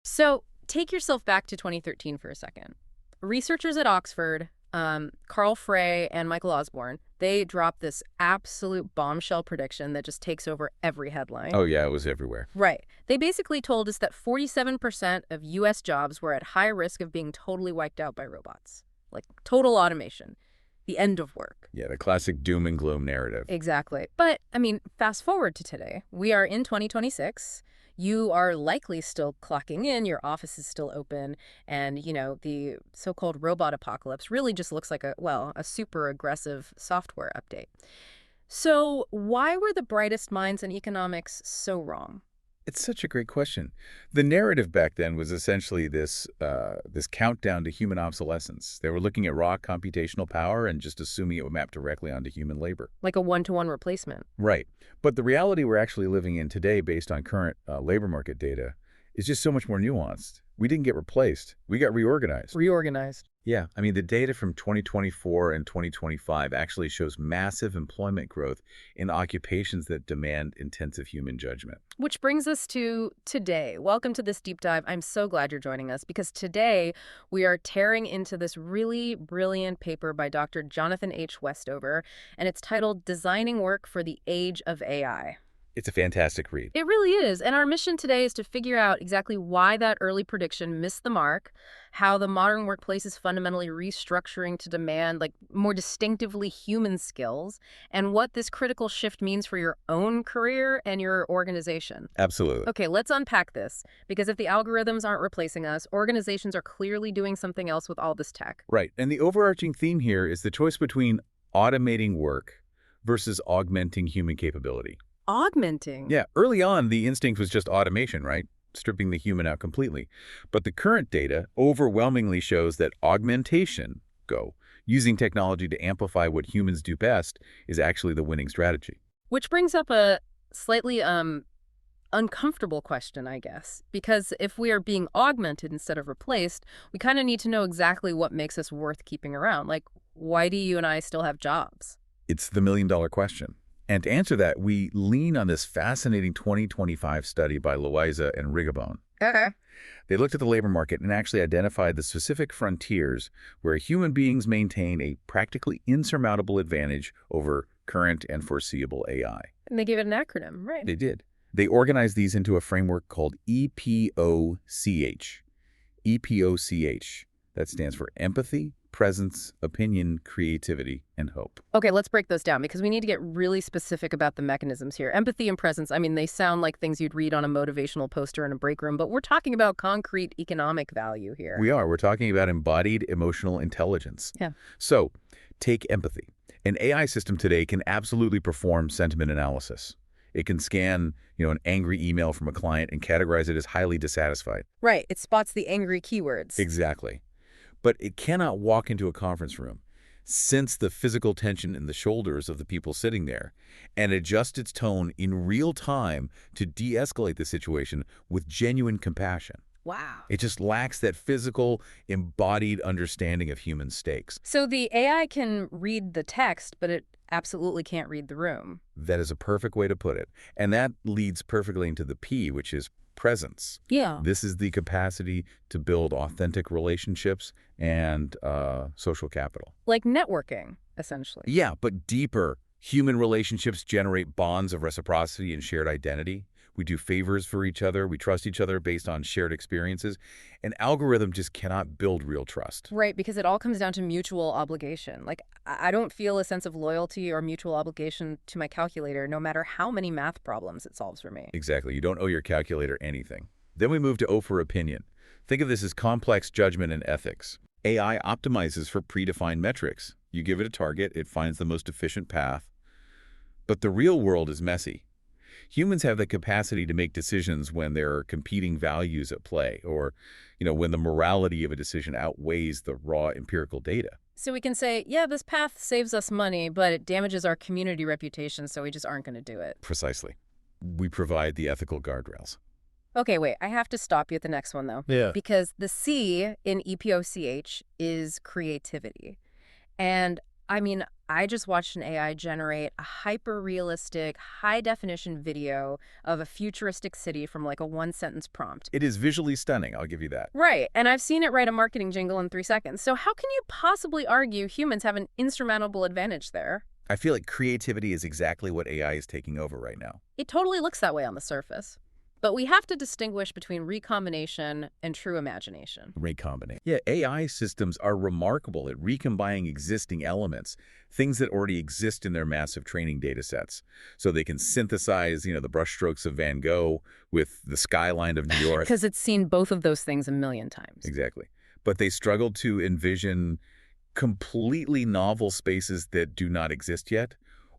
So take yourself back to 2013 for a second. Researchers at Oxford, Carl Frey and Michael Osborne, they dropped this absolute bombshell prediction that just takes over every headline. Oh, yeah, it was everywhere. Right. They basically told us that 47% of U.S. jobs were at high risk of being totally wiped out by robots. Like total automation. The end of work. Yeah, the classic doom and gloom narrative. Exactly. But, I mean, fast forward to today. We are in 2026. You are likely still clocking in, your office is still open, and, the so-called robot apocalypse really just looks like a super aggressive software update. So why were the brightest minds in economics so wrong? It's such a great question. The narrative back then was essentially this countdown to human obsolescence. They were looking at raw computational power and just assuming it would map directly onto human labor. Like a one-to-one replacement. Right. But the reality we're actually living in today based on current labor market data is just so much more nuanced. We didn't get replaced. We got reorganized. Reorganized. Yeah, I mean, the data from 2024 and 2025 actually shows massive employment growth in occupations that demand intensive human judgment. Which brings us to today. Welcome to this deep dive. I'm so glad you're joining us because today we are tearing into this really brilliant paper by Dr. Jonathan H. Westover, and it's titled Designing Work for the Age of AI. It's a fantastic read. It really is. And our mission today is to figure out exactly why that early prediction missed the mark, how the modern workplace is fundamentally restructuring to demand more distinctively human skills, and what this critical shift means for your own career and your organization. Absolutely. Okay, let's unpack this, because if the algorithms aren't replacing us, organizations are clearly doing something else with all this tech. Right. And the overarching theme here is the choice between automating work versus augmenting human capability. Augmenting? Yeah, early on, the instinct was just automation, right? Stripping the human out completely. But the current data overwhelmingly shows that augmentation, using technology to amplify what humans do best, is actually the winning strategy. Which brings up a slightly uncomfortable question, I guess. Because if we are being augmented instead of replaced, we kind of need to know exactly what makes us worth keeping around. Like, why do you and I still have jobs? It's the million-dollar question. And to answer that, we lean on this fascinating 2025 study by Loiza and Rigobon. Okay. They looked at the labor market and actually identified the specific frontiers where human beings maintain a practically insurmountable advantage over current and foreseeable AI. And they gave it an acronym, right? They did. They organized these into a framework called EPOCH. EPOCH. That stands for empathy, presence, opinion, creativity, and hope. Okay, let's break those down because we need to get really specific about the mechanisms here. Empathy and presence, I mean, they sound like things you'd read on a motivational poster in a break room, but we're talking about concrete economic value here. We are. We're talking about embodied emotional intelligence. Yeah. So, take empathy. An AI system today can absolutely perform sentiment analysis. It can scan, an angry email from a client and categorize it as highly dissatisfied. Right. It spots the angry keywords. Exactly. But it cannot walk into a conference room, sense the physical tension in the shoulders of the people sitting there, and adjust its tone in real time to de-escalate the situation with genuine compassion. Wow. It just lacks that physical, embodied understanding of human stakes. So the AI can read the text, but it absolutely can't read the room. That is a perfect way to put it. And that leads perfectly into the P, which is presence. Yeah. This is the capacity to build authentic relationships and social capital. Like networking, essentially. Yeah, but deeper. Human relationships generate bonds of reciprocity and shared identity. We do favors for each other. We trust each other based on shared experiences. An algorithm just cannot build real trust. Right, because it all comes down to mutual obligation. Like, I don't feel a sense of loyalty or mutual obligation to my calculator, no matter how many math problems it solves for me. Exactly. You don't owe your calculator anything. Then we move to O for opinion. Think of this as complex judgment and ethics. AI optimizes for predefined metrics. You give it a target, it finds the most efficient path. But the real world is messy. Humans have the capacity to make decisions when there are competing values at play or, when the morality of a decision outweighs the raw empirical data. So we can say, yeah, this path saves us money, but it damages our community reputation, so we just aren't going to do it. Precisely. We provide the ethical guardrails. Okay, wait, I have to stop you at the next one, though. Yeah. Because the C in EPOCH is creativity. And I mean, I just watched an AI generate a hyper-realistic, high-definition video of a futuristic city from like a one-sentence prompt. It is visually stunning, I'll give you that. Right, and I've seen it write a marketing jingle in 3 seconds. So how can you possibly argue humans have an insurmountable advantage there? I feel like creativity is exactly what AI is taking over right now. It totally looks that way on the surface. But we have to distinguish between recombination and true imagination. Recombinate. Yeah, AI systems are remarkable at recombining existing elements, things that already exist in their massive training data sets. So they can synthesize, the brushstrokes of Van Gogh with the skyline of New York. Because it's seen both of those things a million times. Exactly. But they struggle to envision completely novel spaces that do not exist yet,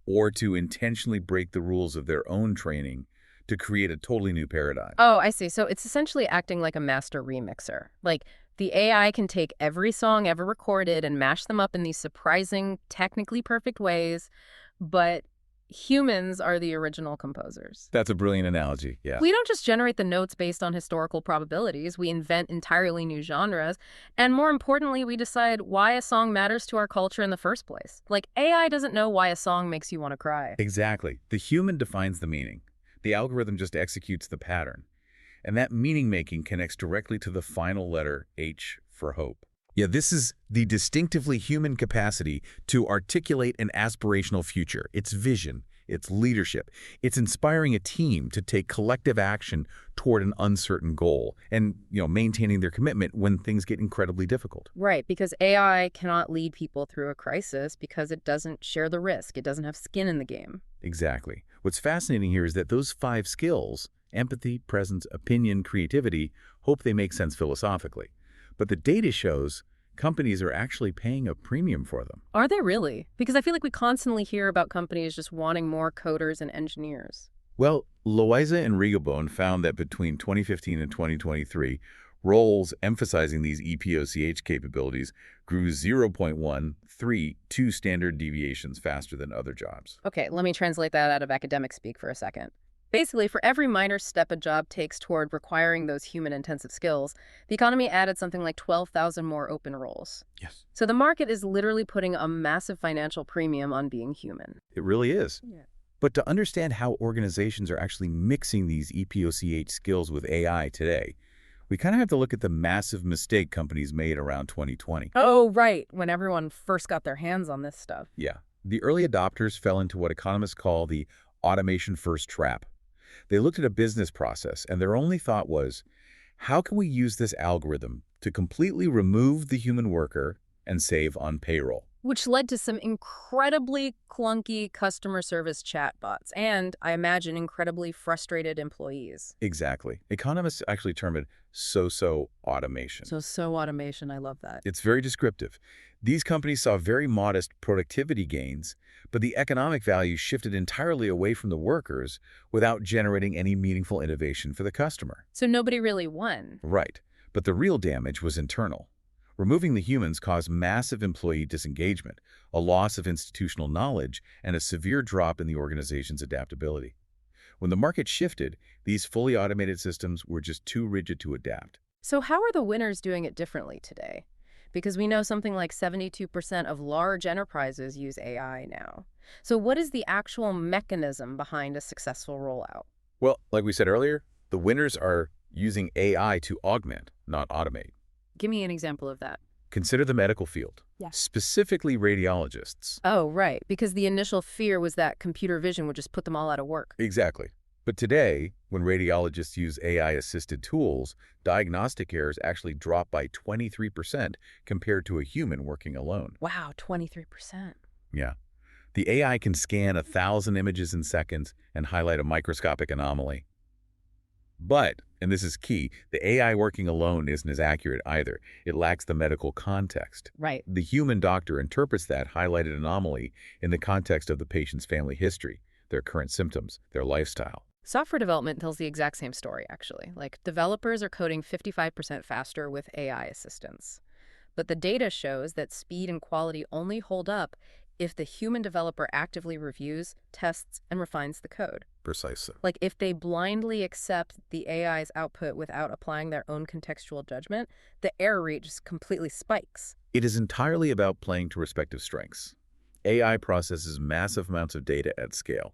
or to intentionally break the rules of their own training to create a totally new paradigm. Oh, I see. So it's essentially acting like a master remixer. Like the AI can take every song ever recorded and mash them up in these surprising, technically perfect ways, but humans are the original composers. That's a brilliant analogy, yeah. We don't just generate the notes based on historical probabilities. We invent entirely new genres. And more importantly, we decide why a song matters to our culture in the first place. Like AI doesn't know why a song makes you want to cry. Exactly. The human defines the meaning. The algorithm just executes the pattern. And that meaning-making connects directly to the final letter, H, for hope. Yeah, this is the distinctively human capacity to articulate an aspirational future. It's vision, it's leadership, it's inspiring a team to take collective action toward an uncertain goal and, maintaining their commitment when things get incredibly difficult. Right, because AI cannot lead people through a crisis because it doesn't share the risk. It doesn't have skin in the game. Exactly. What's fascinating here is that those 5 skills, empathy, presence, opinion, creativity, hope they make sense philosophically. But the data shows companies are actually paying a premium for them. Are they really? Because I feel like we constantly hear about companies just wanting more coders and engineers. Well, Loiza and Rigobone found that between 2015 and 2023, roles emphasizing these EPOCH capabilities grew 0.132 standard deviations faster than other jobs. Okay, let me translate that out of academic speak for a second. Basically, for every minor step a job takes toward requiring those human-intensive skills, the economy added something like 12,000 more open roles. Yes. So the market is literally putting a massive financial premium on being human. It really is. Yeah. But to understand how organizations are actually mixing these EPOCH skills with AI today, we kind of have to look at the massive mistake companies made around 2020. Oh, right, when everyone first got their hands on this stuff. Yeah. The early adopters fell into what economists call the automation-first trap. They looked at a business process, and their only thought was, how can we use this algorithm to completely remove the human worker and save on payroll? Which led to some incredibly clunky customer service chatbots and, I imagine, incredibly frustrated employees. Exactly. Economists actually term it so-so automation. So automation, I love that. It's very descriptive. These companies saw very modest productivity gains, but the economic value shifted entirely away from the workers without generating any meaningful innovation for the customer. So nobody really won. Right. But the real damage was internal. Removing the humans caused massive employee disengagement, a loss of institutional knowledge, and a severe drop in the organization's adaptability. When the market shifted, these fully automated systems were just too rigid to adapt. So how are the winners doing it differently today? Because we know something like 72% of large enterprises use AI now. So what is the actual mechanism behind a successful rollout? Well, like we said earlier, the winners are using AI to augment, not automate. Give me an example of that. Consider the medical field, Yeah. specifically radiologists. Oh, right, because the initial fear was that computer vision would just put them all out of work. Exactly. But today, when radiologists use AI-assisted tools, diagnostic errors actually drop by 23% compared to a human working alone. Wow, 23%. Yeah. The AI can scan 1,000 images in seconds and highlight a microscopic anomaly. But, and this is key, the AI working alone isn't as accurate either. It lacks the medical context. Right. The human doctor interprets that highlighted anomaly in the context of the patient's family history, their current symptoms, their lifestyle. Software development tells the exact same story, actually. Like, developers are coding 55% faster with AI assistance. But the data shows that speed and quality only hold up if the human developer actively reviews, tests, and refines the code. Precisely. Like, if they blindly accept the AI's output without applying their own contextual judgment, the error rate just completely spikes. It is entirely about playing to respective strengths. AI processes massive amounts of data at scale.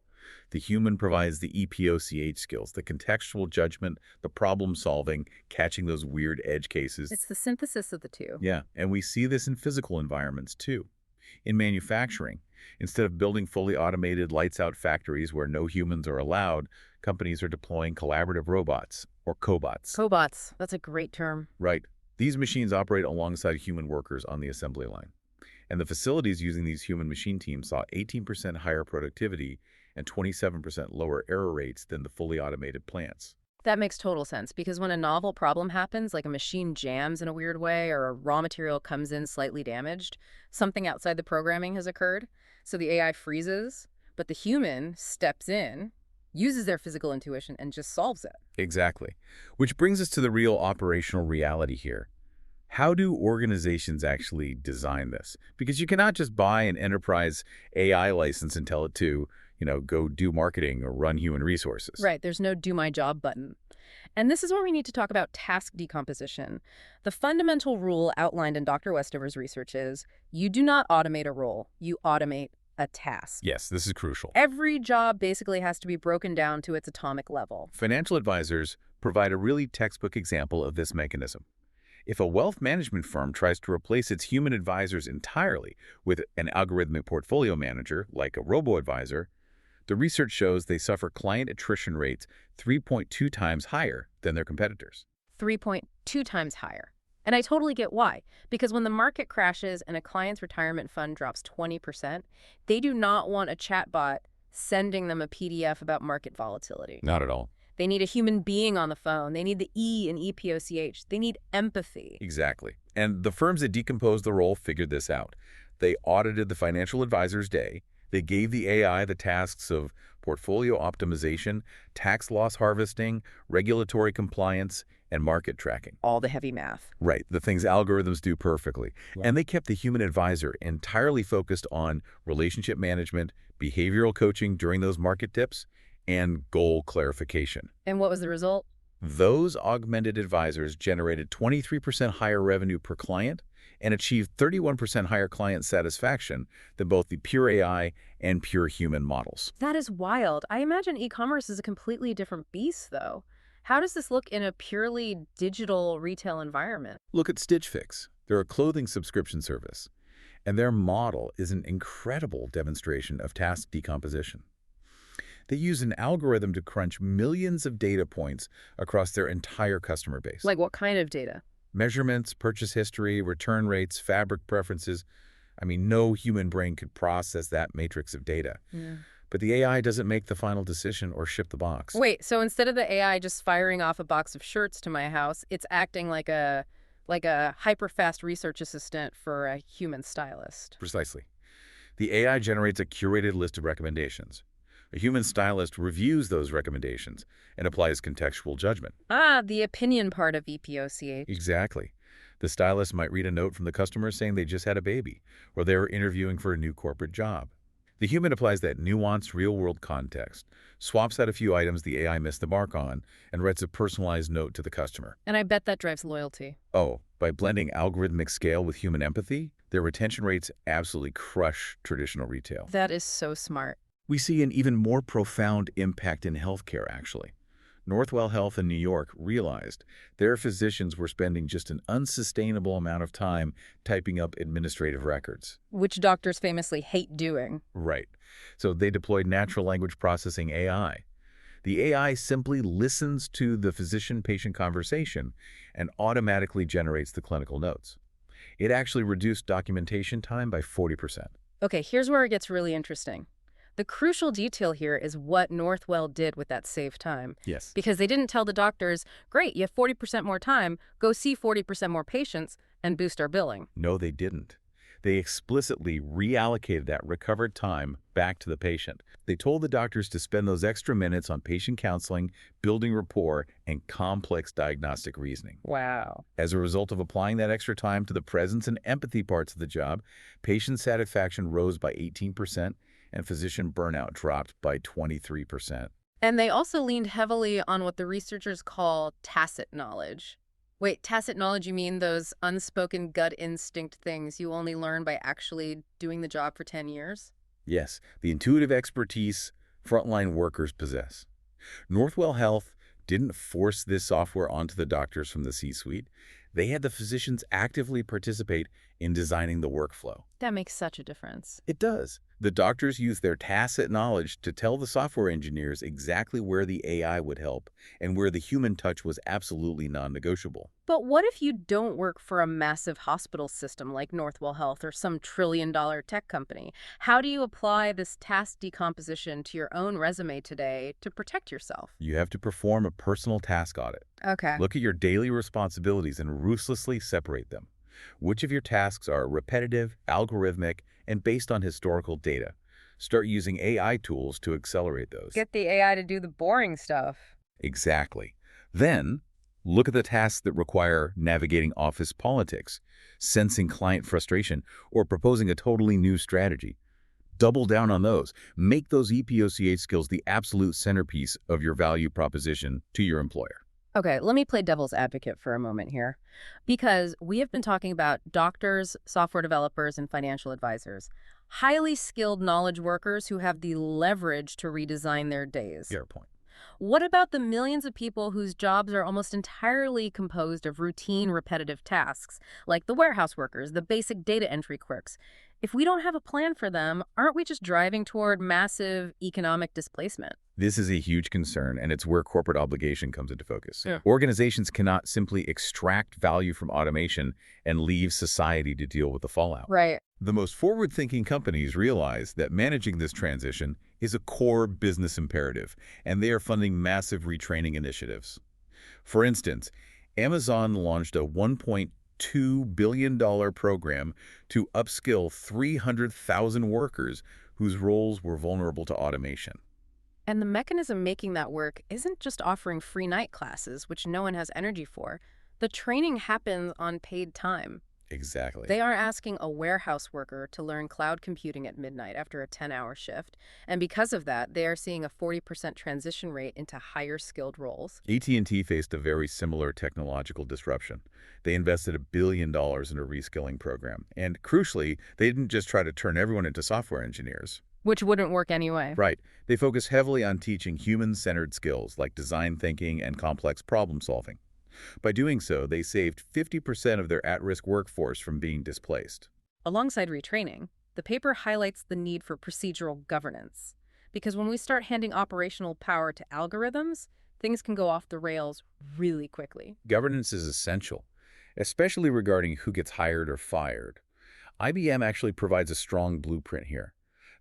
The human provides the EPOCH skills, the contextual judgment, the problem solving, catching those weird edge cases. It's the synthesis of the two. Yeah, and we see this in physical environments too. In manufacturing, instead of building fully automated lights-out factories where no humans are allowed, companies are deploying collaborative robots, or cobots. Cobots, that's a great term. Right. These machines operate alongside human workers on the assembly line. And the facilities using these human-machine teams saw 18% higher productivity and 27% lower error rates than the fully automated plants. That makes total sense because when a novel problem happens, like a machine jams in a weird way or a raw material comes in slightly damaged, something outside the programming has occurred. So the AI freezes, but the human steps in, uses their physical intuition, and just solves it. Exactly. Which brings us to the real operational reality here. How do organizations actually design this? Because you cannot just buy an enterprise AI license and tell it to, go do marketing or run human resources. Right, there's no do my job button. And this is where we need to talk about task decomposition. The fundamental rule outlined in Dr. Westover's research is you do not automate a role, you automate a task. Yes, this is crucial. Every job basically has to be broken down to its atomic level. Financial advisors provide a really textbook example of this mechanism. If a wealth management firm tries to replace its human advisors entirely with an algorithmic portfolio manager, like a robo-advisor, the research shows they suffer client attrition rates 3.2 times higher than their competitors. 3.2 times higher. And I totally get why. Because when the market crashes and a client's retirement fund drops 20%, they do not want a chatbot sending them a PDF about market volatility. Not at all. They need a human being on the phone. They need the E in EPOCH. They need empathy. Exactly. And the firms that decomposed the role figured this out. They audited the financial advisor's day. They gave the AI the tasks of portfolio optimization, tax loss harvesting, regulatory compliance, and market tracking. All the heavy math. Right, the things algorithms do perfectly. Yeah. And they kept the human advisor entirely focused on relationship management, behavioral coaching during those market dips, and goal clarification. And what was the result? Those augmented advisors generated 23% higher revenue per client and achieved 31% higher client satisfaction than both the pure AI and pure human models. That is wild. I imagine e-commerce is a completely different beast, though. How does this look in a purely digital retail environment? Look at Stitch Fix. They're a clothing subscription service, and their model is an incredible demonstration of task decomposition. They use an algorithm to crunch millions of data points across their entire customer base. Like what kind of data? Measurements, purchase history, return rates, fabric preferences. I mean, no human brain could process that matrix of data. Yeah. But the AI doesn't make the final decision or ship the box. Wait, so instead of the AI just firing off a box of shirts to my house, it's acting like a hyper-fast research assistant for a human stylist. Precisely. The AI generates a curated list of recommendations. A human stylist reviews those recommendations and applies contextual judgment. Ah, the opinion part of EPOCH. Exactly. The stylist might read a note from the customer saying they just had a baby, or they were interviewing for a new corporate job. The human applies that nuanced real-world context, swaps out a few items the AI missed the mark on, and writes a personalized note to the customer. And I bet that drives loyalty. Oh, by blending algorithmic scale with human empathy, their retention rates absolutely crush traditional retail. That is so smart. We see an even more profound impact in healthcare, actually. Northwell Health in New York realized their physicians were spending just an unsustainable amount of time typing up administrative records. Which doctors famously hate doing. Right. So they deployed natural language processing AI. The AI simply listens to the physician-patient conversation and automatically generates the clinical notes. It actually reduced documentation time by 40%. Okay, here's where it gets really interesting. The crucial detail here is what Northwell did with that saved time. Yes. Because they didn't tell the doctors, great, you have 40% more time, go see 40% more patients and boost our billing. No, they didn't. They explicitly reallocated that recovered time back to the patient. They told the doctors to spend those extra minutes on patient counseling, building rapport, and complex diagnostic reasoning. Wow. As a result of applying that extra time to the presence and empathy parts of the job, patient satisfaction rose by 18%, and physician burnout dropped by 23%. And they also leaned heavily on what the researchers call tacit knowledge. Wait, tacit knowledge, you mean those unspoken gut instinct things you only learn by actually doing the job for 10 years? Yes, the intuitive expertise frontline workers possess. Northwell Health didn't force this software onto the doctors from the C-suite. They had the physicians actively participate in designing the workflow. That makes such a difference. It does. The doctors use their tacit knowledge to tell the software engineers exactly where the AI would help and where the human touch was absolutely non-negotiable. But what if you don't work for a massive hospital system like Northwell Health or some trillion-dollar tech company? How do you apply this task decomposition to your own resume today to protect yourself? You have to perform a personal task audit. Okay. Look at your daily responsibilities and ruthlessly separate them. Which of your tasks are repetitive, algorithmic, and based on historical data? Start using AI tools to accelerate those. Get the AI to do the boring stuff. Exactly. Then, look at the tasks that require navigating office politics, sensing client frustration, or proposing a totally new strategy. Double down on those. Make those EPOCH skills the absolute centerpiece of your value proposition to your employer. Okay, let me play devil's advocate for a moment here. Because we have been talking about doctors, software developers, and financial advisors. Highly skilled knowledge workers who have the leverage to redesign their days. Fair point. What about the millions of people whose jobs are almost entirely composed of routine, repetitive tasks, like the warehouse workers, the basic data entry clerks? If we don't have a plan for them, aren't we just driving toward massive economic displacement? This is a huge concern, and it's where corporate obligation comes into focus. Yeah. Organizations cannot simply extract value from automation and leave society to deal with the fallout. Right. The most forward-thinking companies realize that managing this transition is a core business imperative, and they are funding massive retraining initiatives. For instance, Amazon launched a $1.2 billion program to upskill 300,000 workers whose roles were vulnerable to automation. And the mechanism making that work isn't just offering free night classes, which no one has energy for. The training happens on paid time. Exactly. They are asking a warehouse worker to learn cloud computing at midnight after a 10-hour shift. And because of that, they are seeing a 40% transition rate into higher skilled roles. AT&T faced a very similar technological disruption. They invested $1 billion in a reskilling program. And crucially, they didn't just try to turn everyone into software engineers. Which wouldn't work anyway. Right. They focus heavily on teaching human-centered skills like design thinking and complex problem solving. By doing so, they saved 50% of their at-risk workforce from being displaced. Alongside retraining, the paper highlights the need for procedural governance. Because when we start handing operational power to algorithms, things can go off the rails really quickly. Governance is essential, especially regarding who gets hired or fired. IBM actually provides a strong blueprint here.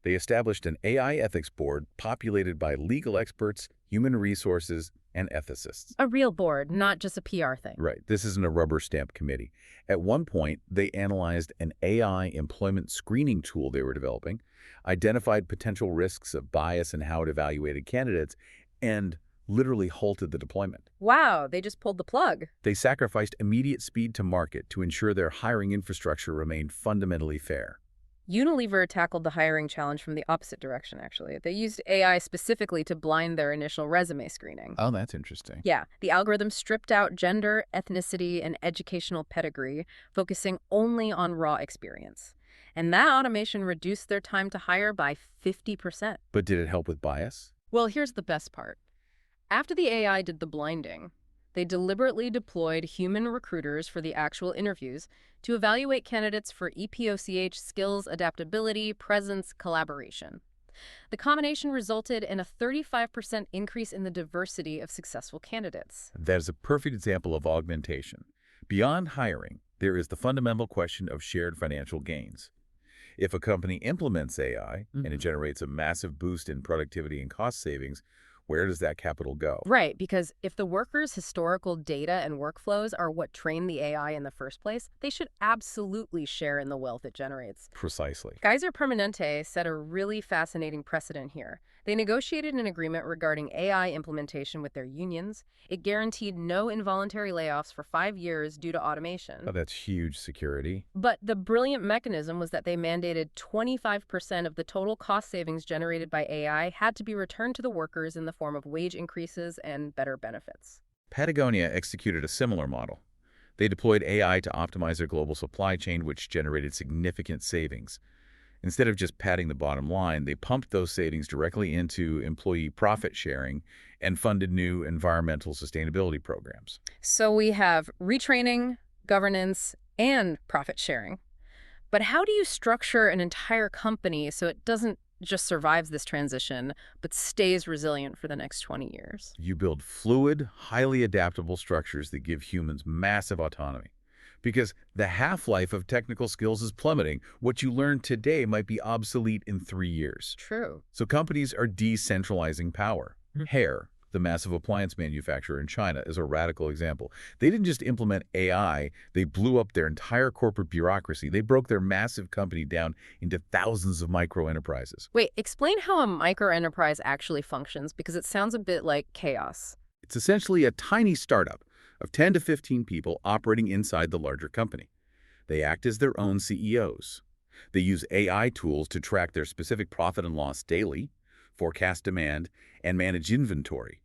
They established an AI ethics board populated by legal experts, human resources, and ethicists. A real board, not just a PR thing. Right. This isn't a rubber stamp committee. At one point, they analyzed an AI employment screening tool they were developing, identified potential risks of bias in how it evaluated candidates, and literally halted the deployment. Wow, they just pulled the plug. They sacrificed immediate speed to market to ensure their hiring infrastructure remained fundamentally fair. Unilever tackled the hiring challenge from the opposite direction, actually. They used AI specifically to blind their initial resume screening. Oh, that's interesting. Yeah, the algorithm stripped out gender, ethnicity, and educational pedigree, focusing only on raw experience. And that automation reduced their time to hire by 50%. But did it help with bias? Well, here's the best part. After the AI did the blinding, they deliberately deployed human recruiters for the actual interviews to evaluate candidates for EPOCH skills, adaptability, presence, collaboration. The combination resulted in a 35% increase in the diversity of successful candidates. That is a perfect example of augmentation. Beyond hiring, there is the fundamental question of shared financial gains. If a company implements AI and it generates a massive boost in productivity and cost savings, where does that capital go? Right, because if the workers' historical data and workflows are what trained the AI in the first place, they should absolutely share in the wealth it generates. Precisely. Kaiser Permanente set a really fascinating precedent here. They negotiated an agreement regarding AI implementation with their unions. It guaranteed no involuntary layoffs for 5 years due to automation. Oh, that's huge security. But the brilliant mechanism was that they mandated 25% of the total cost savings generated by AI had to be returned to the workers in the form of wage increases and better benefits. Patagonia executed a similar model. They deployed AI to optimize their global supply chain, which generated significant savings. Instead of just padding the bottom line, they pumped those savings directly into employee profit sharing and funded new environmental sustainability programs. So we have retraining, governance, and profit sharing. But how do you structure an entire company so it doesn't just survives this transition, but stays resilient for the next 20 years? You build fluid, highly adaptable structures that give humans massive autonomy. Because the half-life of technical skills is plummeting. What you learn today might be obsolete in 3 years. True. So companies are decentralizing power. Hair, the massive appliance manufacturer in China, is a radical example. They didn't just implement AI, they blew up their entire corporate bureaucracy. They broke their massive company down into thousands of micro-enterprises. Wait, explain how a microenterprise actually functions, because it sounds a bit like chaos. It's essentially a tiny startup of 10 to 15 people operating inside the larger company. They act as their own CEOs. They use AI tools to track their specific profit and loss daily, forecast demand, and manage inventory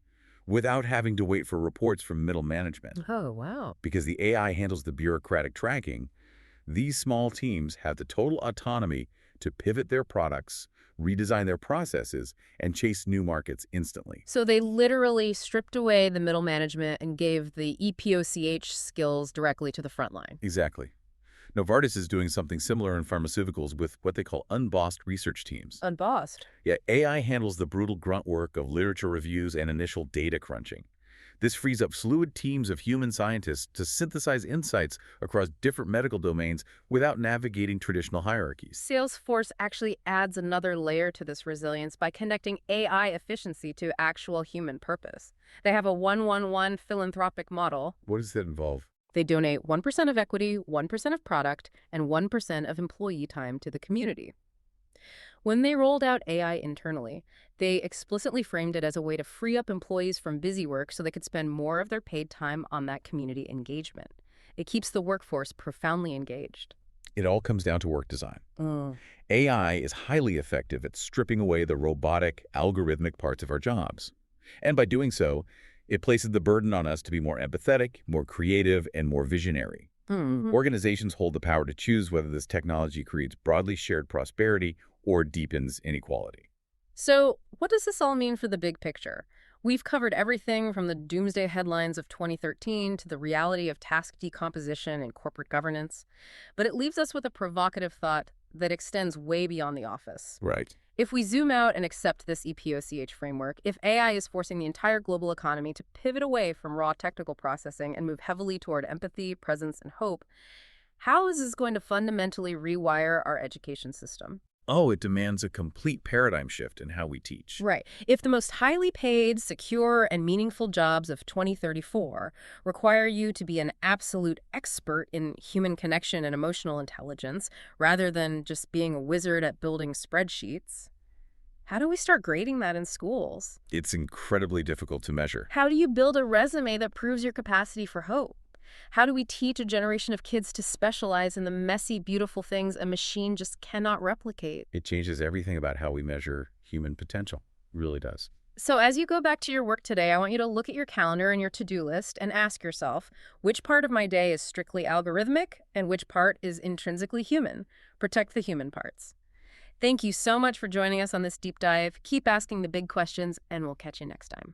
without having to wait for reports from middle management. Oh, wow. Because the AI handles the bureaucratic tracking, these small teams have the total autonomy to pivot their products, redesign their processes, and chase new markets instantly. So they literally stripped away the middle management and gave the EPOCH skills directly to the front line. Exactly. Novartis is doing something similar in pharmaceuticals with what they call unbossed research teams. Unbossed. Yeah, AI handles the brutal grunt work of literature reviews and initial data crunching. This frees up fluid teams of human scientists to synthesize insights across different medical domains without navigating traditional hierarchies. Salesforce actually adds another layer to this resilience by connecting AI efficiency to actual human purpose. They have a 1-1-1 philanthropic model. What does that involve? They donate 1% of equity, 1% of product, and 1% of employee time to the community. When they rolled out AI internally, they explicitly framed it as a way to free up employees from busy work so they could spend more of their paid time on that community engagement. It keeps the workforce profoundly engaged. It all comes down to work design. AI is highly effective at stripping away the robotic, algorithmic parts of our jobs. And by doing so, it places the burden on us to be more empathetic, more creative, and more visionary. Organizations hold the power to choose whether this technology creates broadly shared prosperity or deepens inequality. So, what does this all mean for the big picture? We've covered everything from the doomsday headlines of 2013 to the reality of task decomposition and corporate governance. But it leaves us with a provocative thought that extends way beyond the office. Right. If we zoom out and accept this EPOCH framework, if AI is forcing the entire global economy to pivot away from raw technical processing and move heavily toward empathy, presence, and hope, how is this going to fundamentally rewire our education system? Oh, it demands a complete paradigm shift in how we teach. Right. If the most highly paid, secure, and meaningful jobs of 2034 require you to be an absolute expert in human connection and emotional intelligence, rather than just being a wizard at building spreadsheets, how do we start grading that in schools? It's incredibly difficult to measure. How do you build a resume that proves your capacity for hope? How do we teach a generation of kids to specialize in the messy, beautiful things a machine just cannot replicate? It changes everything about how we measure human potential. It really does. So as you go back to your work today, I want you to look at your calendar and your to-do list and ask yourself, which part of my day is strictly algorithmic and which part is intrinsically human? Protect the human parts. Thank you so much for joining us on this deep dive. Keep asking the big questions, and we'll catch you next time.